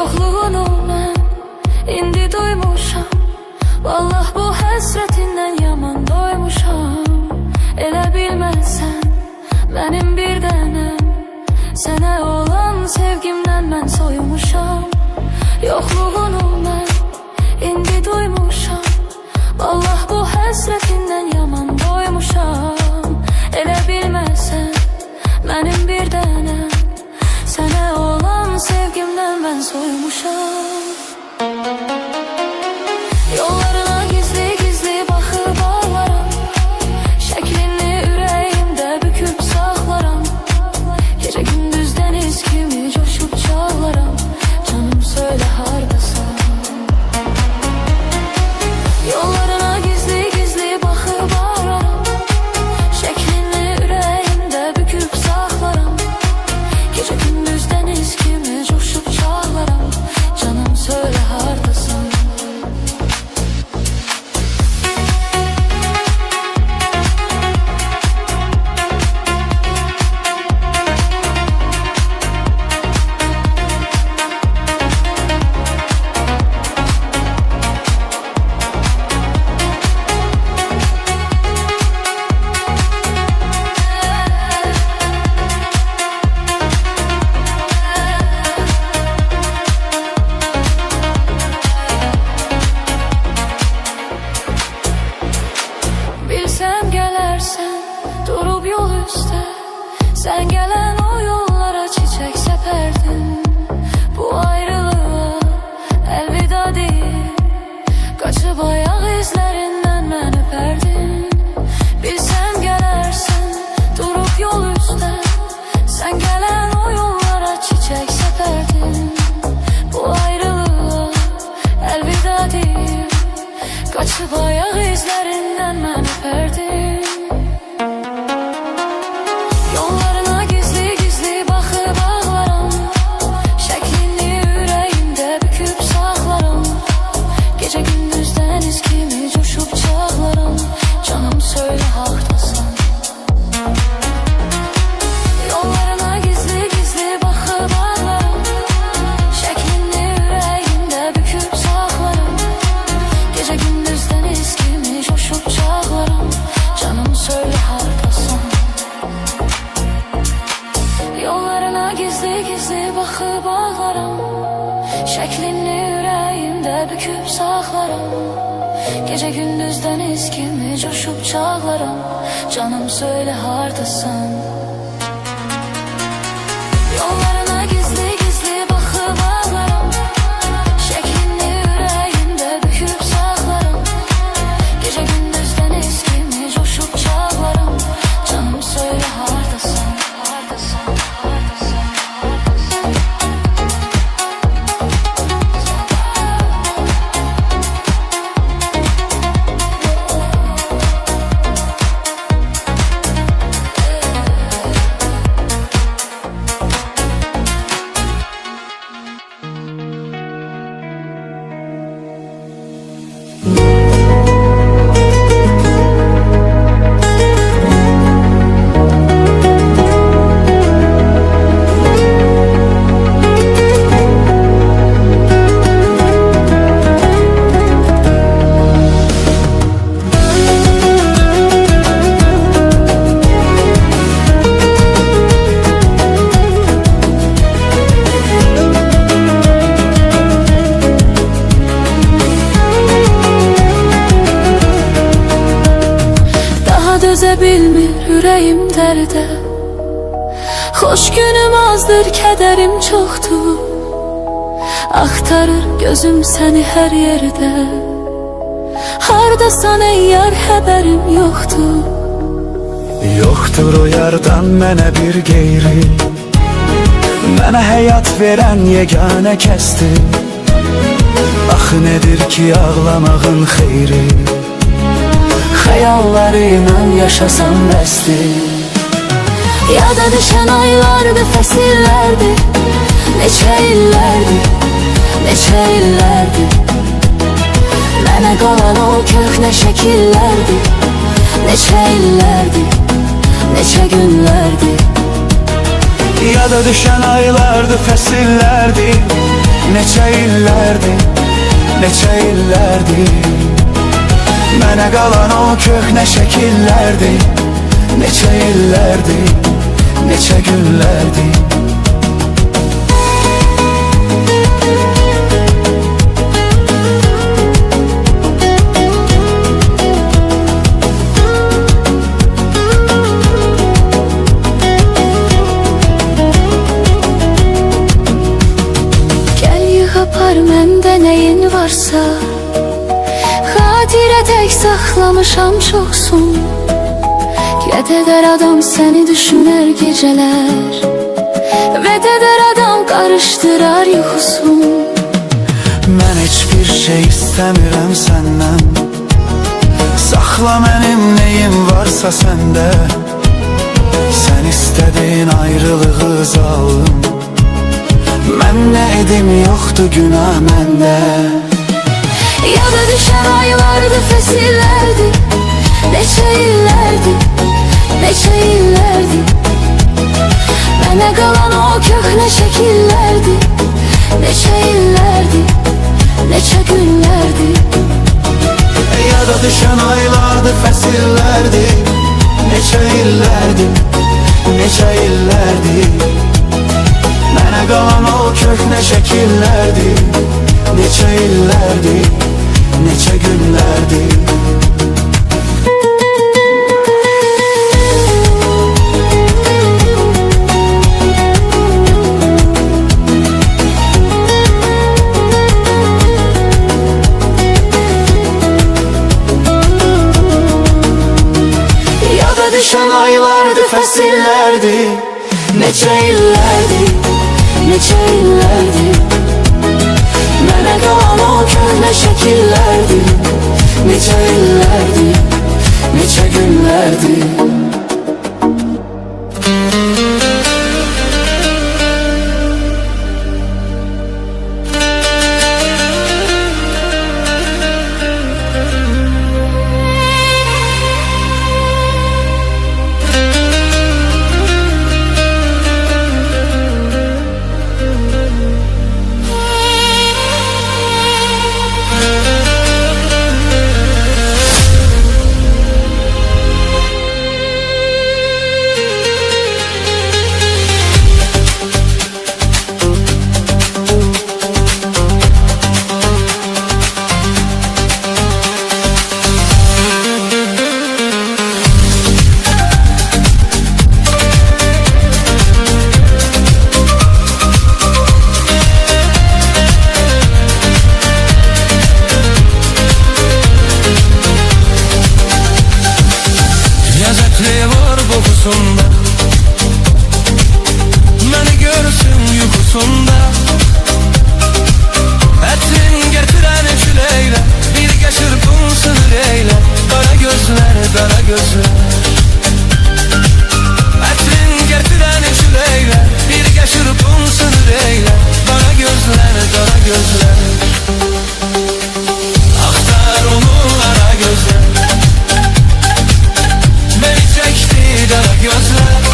Yoxluğunu mən indi duymuşam. Vallah bu həsrətindən yaman doymuşam. Elə bilməsən mənim bir dənəm, sənə olan sevgimdən mən soyumuşam. Yoxluğunu mən indi duymuşam. Vallah bu həsrətindən yaman doymuşam. Elə bilməsən mənim bir dənəm, sənə olan sevgimdən mən soyumuşam. Yollarına gizli gizli baxıb ağlaram. Şəklini ürəyimdə büküb saxlaram. Gecə gündüz dəniz kimi coşub çağlaram. Canım söylə hardasan. Yollarına gizli gizli baxıb ağlaram. Şəklini ürəyimdə büküb saxlaram. Gecə gündüz dəniz kimi coşub çağlaram. Canım söylə hardasan. Bilsəm gələrsən durub yol üstə. Sən gələn o yollara çiçək səpərdim. Bu ayrılığa əlvida deyib, qaçıb ayaq izlərindən mən öpərdim. Bilsəm gələrsən durub yol üstə. Sən gələn o yollara çiçək səpərdim. Bu ayrılığa əlvida deyib, qaçıb ayaq izlərindən mən öpərdim. Yollarına gizli gizli baxıb ağlaram. Şəklini ürəyimdə büküb saxlaram. Gecə gündüz dəniz kimi coşub çağlaram. Canım söylə haqdasan. Yollarına gizli gizli baxıb ağlaram. Şəklini ürəyimdə büküb saxlaram. Gecə gündüz dəniz kimi coşub çağlaram. Canım söylə hardasan. Yollarına gizli gizli baxıb ağlaram. Şəklini ürəyimdə büküb saxlaram. Gecə gündüz dəniz kimi coşub çağlaram. Canım söylə hardasan. Yollarına gizli gizli baxıb ağlaram. Şəklini ürəyimdə büküb saxlaram. Gecə gündüz dəniz kimi coşub çağlaram. Canım söylə hardasan. Hardasan, hardasan, dözə bilmir ürəyim dərdə. Xoş günüm azdır, kədərim çoxdur. Axtarır gözüm səni hər yerdə. Hardasan ey yar, xəbərim yoxdur. Yoxdur o yardan mənə bir qeyri. Mənə həyat verən yeganə kəsdir. Axı nədir ki ağlamağın xeyri. Xəyallarıyla yaşasam bəsdir. Yada düşən aylardır, fəsillərdir. Neçə illərdir, neçə illərdir. Mənə qalan o köhnə şəkillərdir. Neçə illərdir, neçə günlərdir. Yada düşən aylardır, fəsillərdir. Neçə illərdir, neçə illərdir Mənə qalan o köhnə şəkillərdir Neçə illərdir, neçə günlərdir Apar məndə nəyin varsa Xatirə tək saxlamışam çoxsun Qət edər adam səni düşünər gecələr Vət edər adam qarışdırar yuxusun Mən heç bir şey istəmirəm səndən Saxla mənim neyim varsa səndə Sən istədin ayrılığı zalım Mən nə edim yoxdur günah məndə Yada düşən aylardı, fəsillərdi Neçə illərdi, neçə illərdi Mənə qalan o köhnə şəkillərdi Neçə illərdi, neçə günlərdi Yada düşən aylardı, fəsillərdi Neçə illərdi, neçə illərdi Mənə qalan o köhnə şəkillərdir Neçə illərdir, neçə günlərdir Yada düşən aylardı, fəsillərdir Neçə illərdir, neçə illərdir Mənə qalan o köhnə şəkillərdir Neçə illərdir, neçə günlərdir Kokusunda Məni görsün yuxusunda Ətrin gətirən küləklə Birgə çırpınsın ürəklə Qara gözlər, qara gözlər Ətrin gətirən küləklə Birgə çırpınsın ürəklə Qara gözlər, qara gözlər Axtar onu qara gözlər Beni çəkdi qara gözlər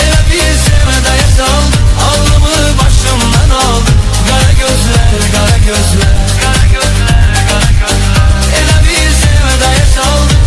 Elə bir sevdaya saldı Alnımı başımdan aldı Qara gözlər, qara gözlər Qara gözlər, qara gözlər Elə bir sevdaya saldı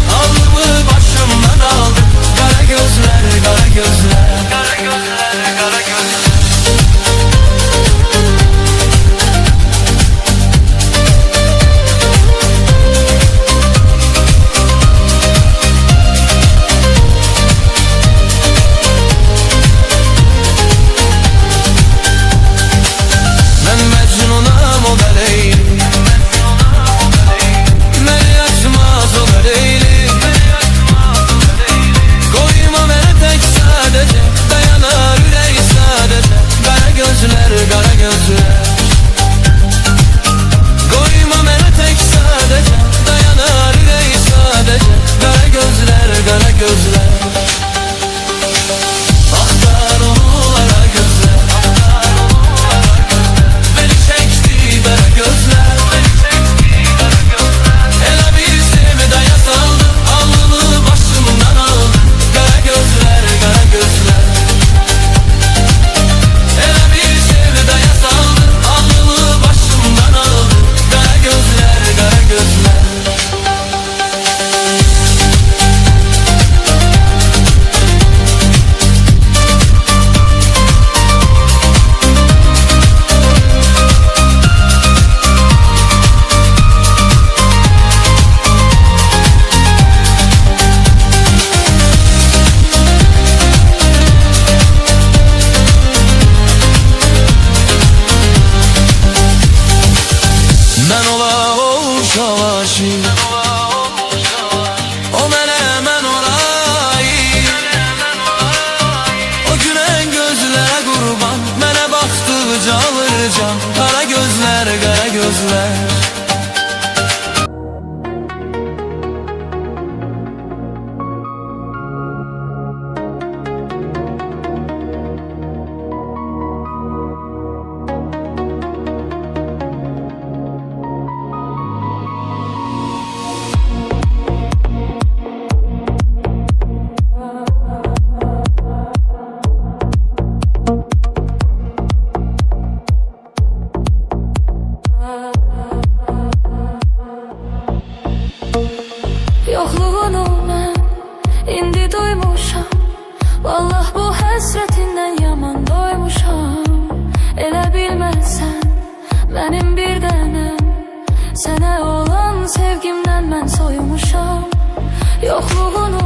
Yokluğunu